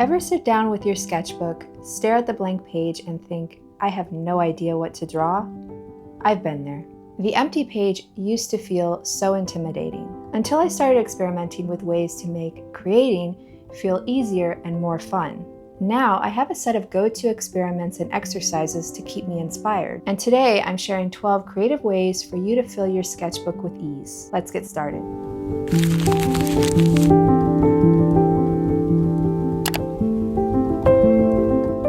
Ever sit down with your sketchbook, stare at the blank page, and think, I have no idea what to draw? I've been there. The empty page used to feel so intimidating until I started experimenting with ways to make creating feel easier and more fun. Now I have a set of go-to experiments and exercises to keep me inspired. And today I'm sharing 12 creative ways for you to fill your sketchbook with ease. Let's get started.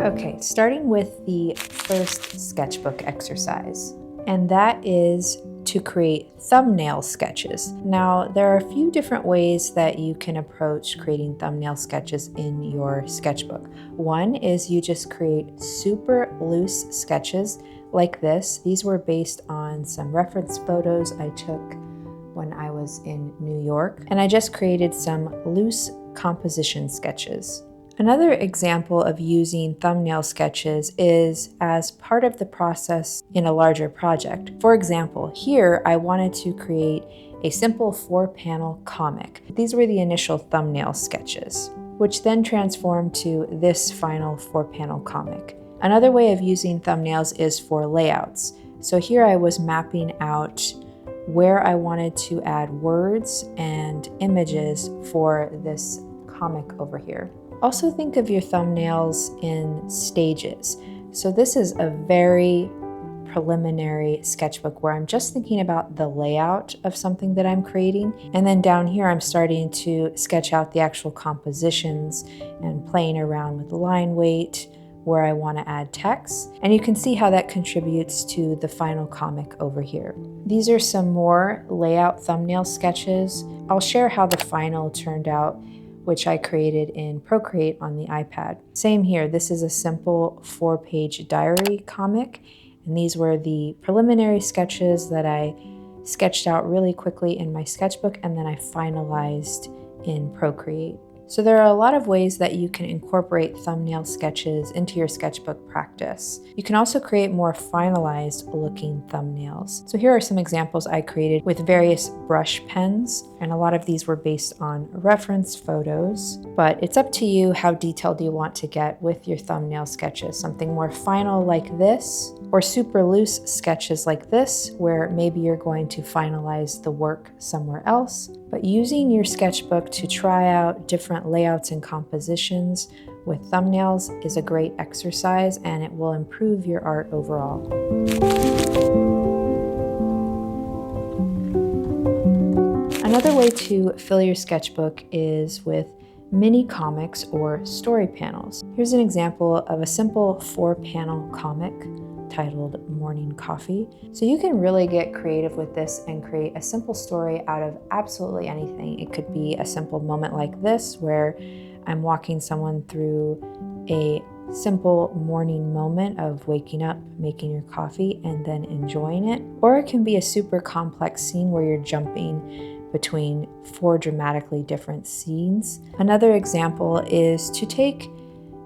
Okay, starting with the first sketchbook exercise, and that is to create thumbnail sketches. Now, there are a few different ways that you can approach creating thumbnail sketches in your sketchbook. One is you just create super loose sketches like this. These were based on some reference photos I took when I was in New York, and I just created some loose composition sketches. Another example of using thumbnail sketches is as part of the process in a larger project. For example, here I wanted to create a simple 4-panel comic. These were the initial thumbnail sketches, which then transformed to this final 4-panel comic. Another way of using thumbnails is for layouts. So here I was mapping out where I wanted to add words and images for this comic over here. Also think of your thumbnails in stages. So this is a very preliminary sketchbook where I'm just thinking about the layout of something that I'm creating. And then down here, I'm starting to sketch out the actual compositions and playing around with line weight, where I want to add text. And you can see how that contributes to the final comic over here. These are some more layout thumbnail sketches. I'll share how the final turned out, which I created in Procreate on the iPad. Same here, this is a simple 4-page diary comic, and these were the preliminary sketches that I sketched out really quickly in my sketchbook, and then I finalized in Procreate. So there are a lot of ways that you can incorporate thumbnail sketches into your sketchbook practice. You can also create more finalized looking thumbnails. So here are some examples I created with various brush pens, and a lot of these were based on reference photos, but it's up to you how detailed you want to get with your thumbnail sketches. Something more final like this, or super loose sketches like this, where maybe you're going to finalize the work somewhere else. But using your sketchbook to try out different layouts and compositions with thumbnails is a great exercise, and it will improve your art overall. Another way to fill your sketchbook is with mini comics or story panels. Here's an example of a simple 4-panel comic titled Morning Coffee. So you can really get creative with this and create a simple story out of absolutely anything. It could be a simple moment like this where I'm walking someone through a simple morning moment of waking up, making your coffee, and then enjoying it. Or it can be a super complex scene where you're jumping between 4 dramatically different scenes. Another example is to take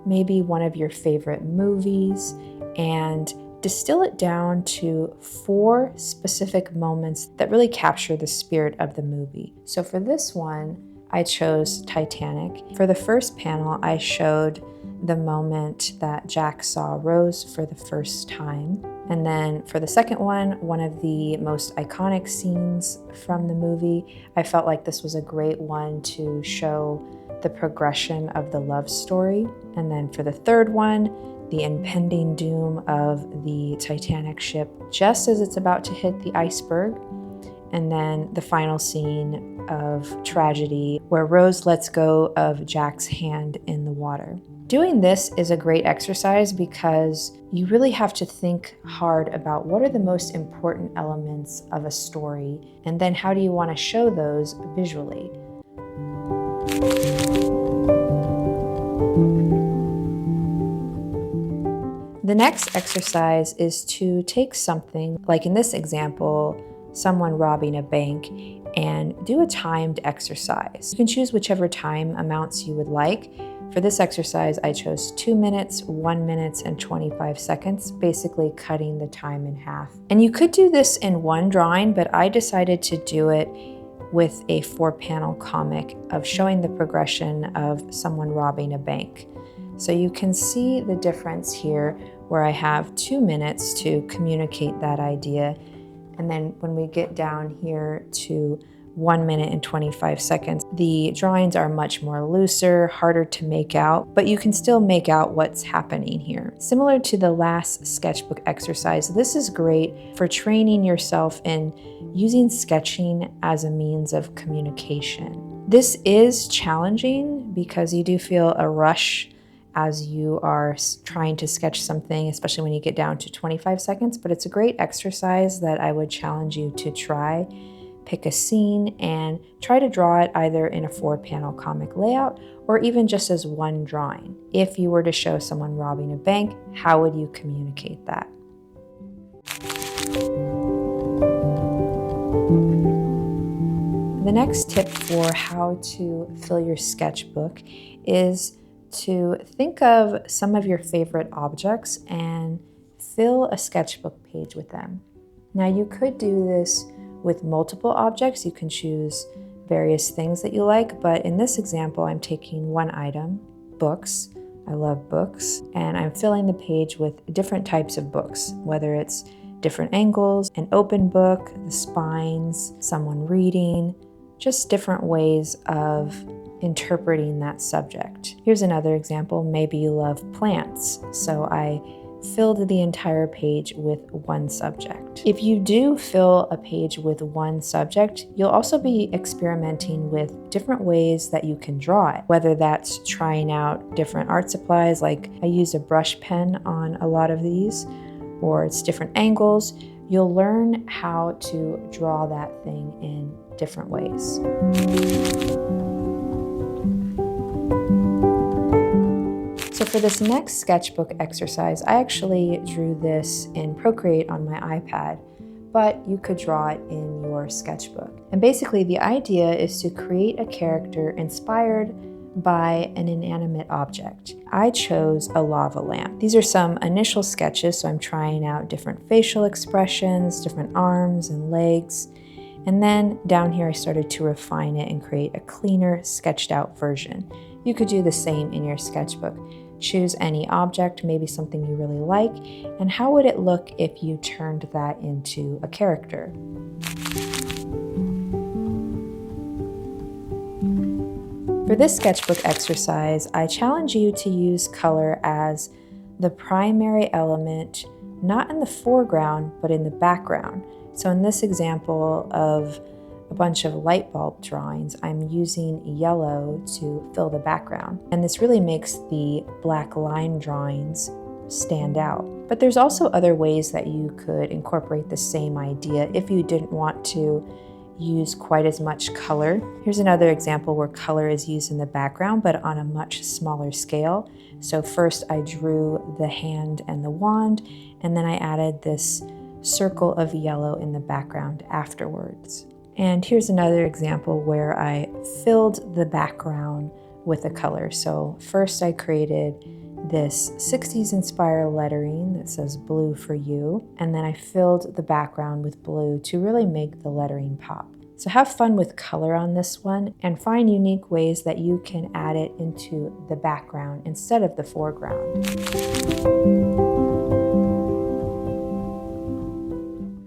maybe one of your favorite movies and distill it down to 4 specific moments that really capture the spirit of the movie. So for this one, I chose Titanic. For the first panel, I showed the moment that Jack saw Rose for the first time. And then for the second one of the most iconic scenes from the movie, I felt like this was a great one to show the progression of the love story. And then for the third one, the impending doom of the Titanic ship just as it's about to hit the iceberg. And then the final scene of tragedy where Rose lets go of Jack's hand in the water. Doing this is a great exercise because you really have to think hard about what are the most important elements of a story, and then how do you want to show those visually. The next exercise is to take something, like in this example, someone robbing a bank, and do a timed exercise. You can choose whichever time amounts you would like. For this exercise, I chose 2 minutes, 1 minute, and 25 seconds, basically cutting the time in half. And you could do this in one drawing, but I decided to do it with a 4-panel comic of showing the progression of someone robbing a bank. So you can see the difference here where I have 2 minutes to communicate that idea. And then when we get down here to 1 minute and 25 seconds, the drawings are much more looser, harder to make out, but you can still make out what's happening here. Similar to the last sketchbook exercise, this is great for training yourself in using sketching as a means of communication. This is challenging because you do feel a rush as you are trying to sketch something, especially when you get down to 25 seconds, but it's a great exercise that I would challenge you to try. Pick a scene and try to draw it either in a 4-panel comic layout or even just as one drawing. If you were to show someone robbing a bank, how would you communicate that? The next tip for how to fill your sketchbook is to think of some of your favorite objects and fill a sketchbook page with them. Now you could do this with multiple objects. You can choose various things that you like, but in this example, I'm taking one item, books. I love books, and I'm filling the page with different types of books, whether it's different angles, an open book, the spines, someone reading, just different ways of interpreting that subject. Here's another example. Maybe you love plants, so I filled the entire page with one subject. If you do fill a page with one subject, you'll also be experimenting with different ways that you can draw it, whether that's trying out different art supplies, like I use a brush pen on a lot of these, or it's different angles. You'll learn how to draw that thing in different ways. So for this next sketchbook exercise, I actually drew this in Procreate on my iPad, but you could draw it in your sketchbook. And basically the idea is to create a character inspired by an inanimate object. I chose a lava lamp. These are some initial sketches, so I'm trying out different facial expressions, different arms and legs. And then down here I started to refine it and create a cleaner, sketched out version. You could do the same in your sketchbook. Choose any object, maybe something you really like, and how would it look if you turned that into a character? For this sketchbook exercise, I challenge you to use color as the primary element, not in the foreground, but in the background. So in this example of a bunch of light bulb drawings, I'm using yellow to fill the background. And this really makes the black line drawings stand out. But there's also other ways that you could incorporate the same idea if you didn't want to use quite as much color. Here's another example where color is used in the background, but on a much smaller scale. So first I drew the hand and the wand, and then I added this circle of yellow in the background afterwards. And here's another example where I filled the background with a color. So first I created this 60s inspired lettering that says blue for you, and then I filled the background with blue to really make the lettering pop. So have fun with color on this one and find unique ways that you can add it into the background instead of the foreground.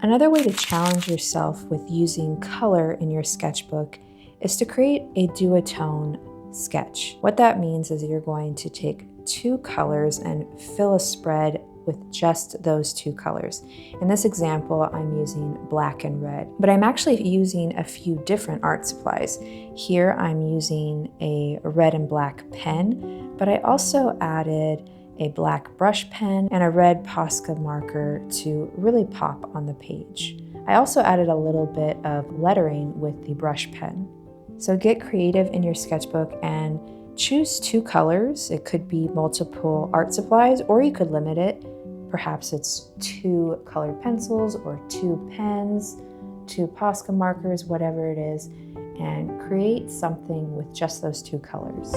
Another way to challenge yourself with using color in your sketchbook is to create a duotone sketch. What that means is you're going to take 2 colors and fill a spread with just those 2 colors. In this example, I'm using black and red, but I'm actually using a few different art supplies. Here I'm using a red and black pen, but I also added a black brush pen and a red Posca marker to really pop on the page. I also added a little bit of lettering with the brush pen. So get creative in your sketchbook and choose 2 colors. It could be multiple art supplies, or you could limit it. Perhaps it's 2 colored pencils or 2 pens, 2 Posca markers, whatever it is, and create something with just those 2 colors.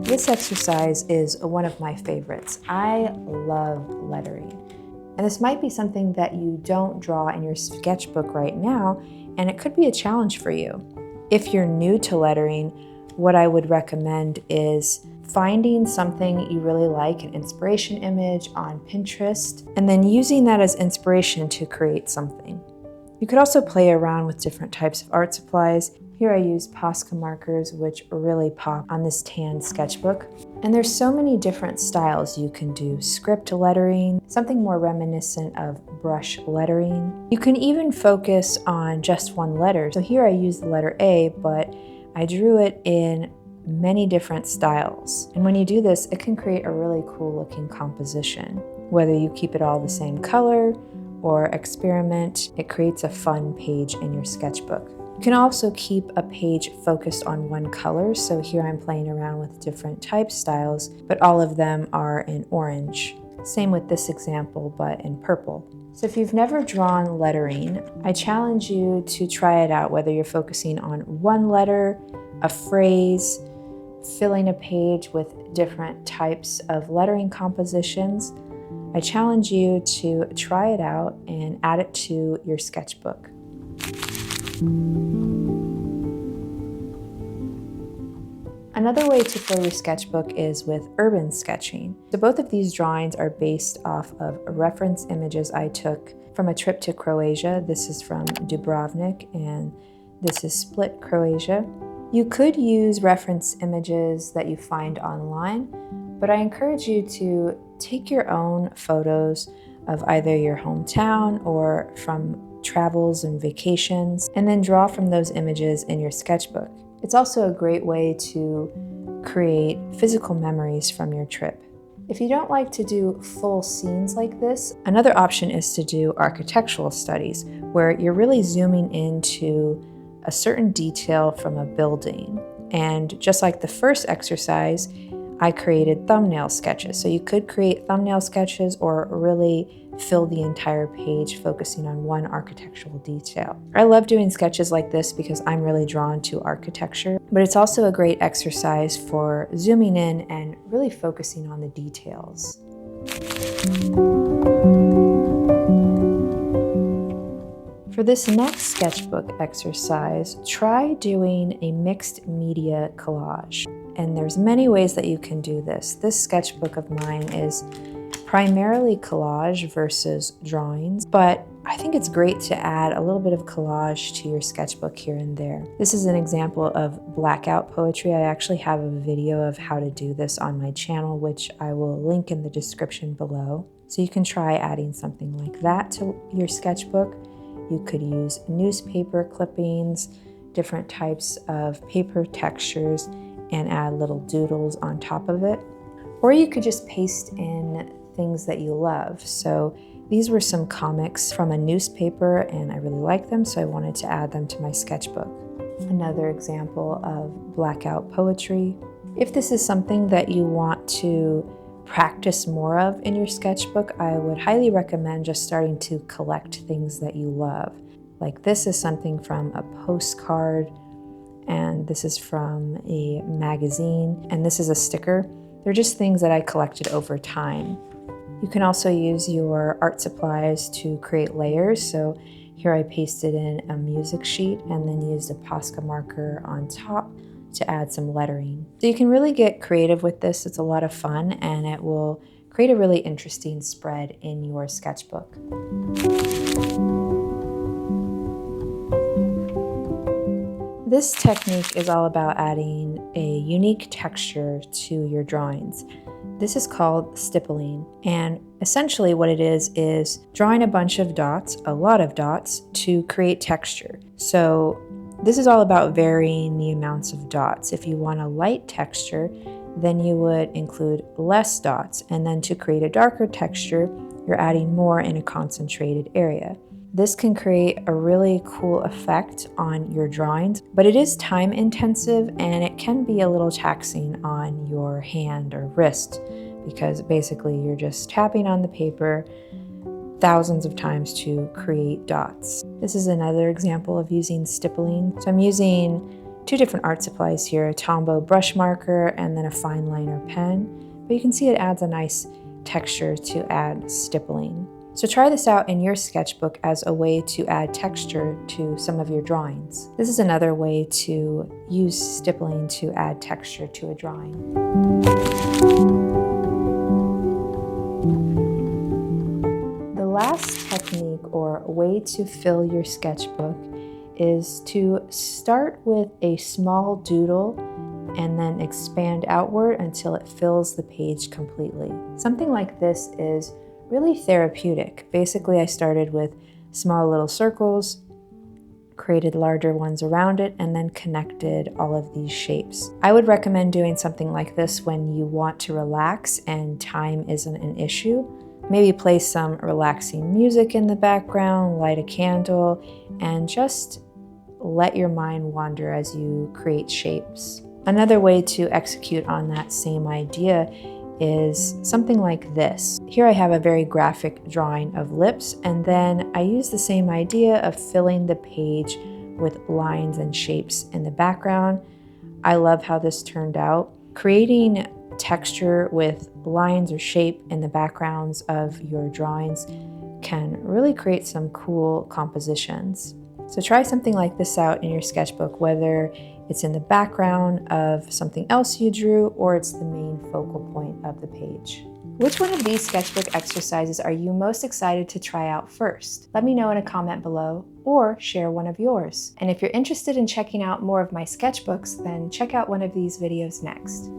This exercise is one of my favorites. I love lettering. And this might be something that you don't draw in your sketchbook right now, and it could be a challenge for you. If you're new to lettering, what I would recommend is finding something you really like, an inspiration image on Pinterest, and then using that as inspiration to create something. You could also play around with different types of art supplies. Here I use Posca markers, which really pop on this tan sketchbook. And there's so many different styles you can do. Script lettering, something more reminiscent of brush lettering. You can even focus on just one letter. So here I use the letter A, but I drew it in many different styles. And when you do this, it can create a really cool looking composition. Whether you keep it all the same color or experiment, it creates a fun page in your sketchbook. You can also keep a page focused on one color. So here I'm playing around with different type styles, but all of them are in orange. Same with this example, but in purple. So if you've never drawn lettering, I challenge you to try it out, whether you're focusing on one letter, a phrase, filling a page with different types of lettering compositions. I challenge you to try it out and add it to your sketchbook. Another way to fill your sketchbook is with urban sketching. So both of these drawings are based off of reference images I took from a trip to Croatia. This is from Dubrovnik and this is Split, Croatia. You could use reference images that you find online, but I encourage you to take your own photos of either your hometown or from travels and vacations, and then draw from those images in your sketchbook. It's also a great way to create physical memories from your trip. If you don't like to do full scenes like this, another option is to do architectural studies, where you're really zooming into a certain detail from a building. And just like the first exercise, I created thumbnail sketches. So you could create thumbnail sketches or really fill the entire page focusing on one architectural detail. I love doing sketches like this because I'm really drawn to architecture, but it's also a great exercise for zooming in and really focusing on the details. For this next sketchbook exercise, try doing a mixed media collage. And there's many ways that you can do this. This sketchbook of mine is primarily collage versus drawings, but I think it's great to add a little bit of collage to your sketchbook here and there. This is an example of blackout poetry. I actually have a video of how to do this on my channel, which I will link in the description below. So you can try adding something like that to your sketchbook. You could use newspaper clippings, different types of paper textures, and add little doodles on top of it. Or you could just paste in things that you love. So these were some comics from a newspaper and I really liked them, so I wanted to add them to my sketchbook. Another example of blackout poetry. If this is something that you want to practice more of in your sketchbook, I would highly recommend just starting to collect things that you love. Like this is something from a postcard, and this is from a magazine, and this is a sticker. They're just things that I collected over time. You can also use your art supplies to create layers. So here I pasted in a music sheet and then used a Posca marker on top to add some lettering. So you can really get creative with this. It's a lot of fun and it will create a really interesting spread in your sketchbook. This technique is all about adding a unique texture to your drawings. This is called stippling, and essentially what it is drawing a bunch of dots, a lot of dots, to create texture. So this is all about varying the amounts of dots. If you want a light texture, then you would include less dots, and then to create a darker texture, you're adding more in a concentrated area. This can create a really cool effect on your drawings, but it is time intensive and it can be a little taxing on your hand or wrist because basically you're just tapping on the paper thousands of times to create dots. This is another example of using stippling. So I'm using two different art supplies here, a Tombow brush marker and then a fine liner pen, but you can see it adds a nice texture to add stippling. So try this out in your sketchbook as a way to add texture to some of your drawings. This is another way to use stippling to add texture to a drawing. The last technique or way to fill your sketchbook is to start with a small doodle and then expand outward until it fills the page completely. Something like this is really therapeutic. Basically, I started with small little circles, created larger ones around it, and then connected all of these shapes. I would recommend doing something like this when you want to relax and time isn't an issue. Maybe play some relaxing music in the background, light a candle, and just let your mind wander as you create shapes. Another way to execute on that same idea is something like this. Here I have a very graphic drawing of lips, and then I use the same idea of filling the page with lines and shapes in the background. I love how this turned out. Creating texture with lines or shape in the backgrounds of your drawings can really create some cool compositions. So try something like this out in your sketchbook, whether it's in the background of something else you drew or it's the main focal point of the page. Which one of these sketchbook exercises are you most excited to try out first? Let me know in a comment below or share one of yours. And if you're interested in checking out more of my sketchbooks, then check out one of these videos next.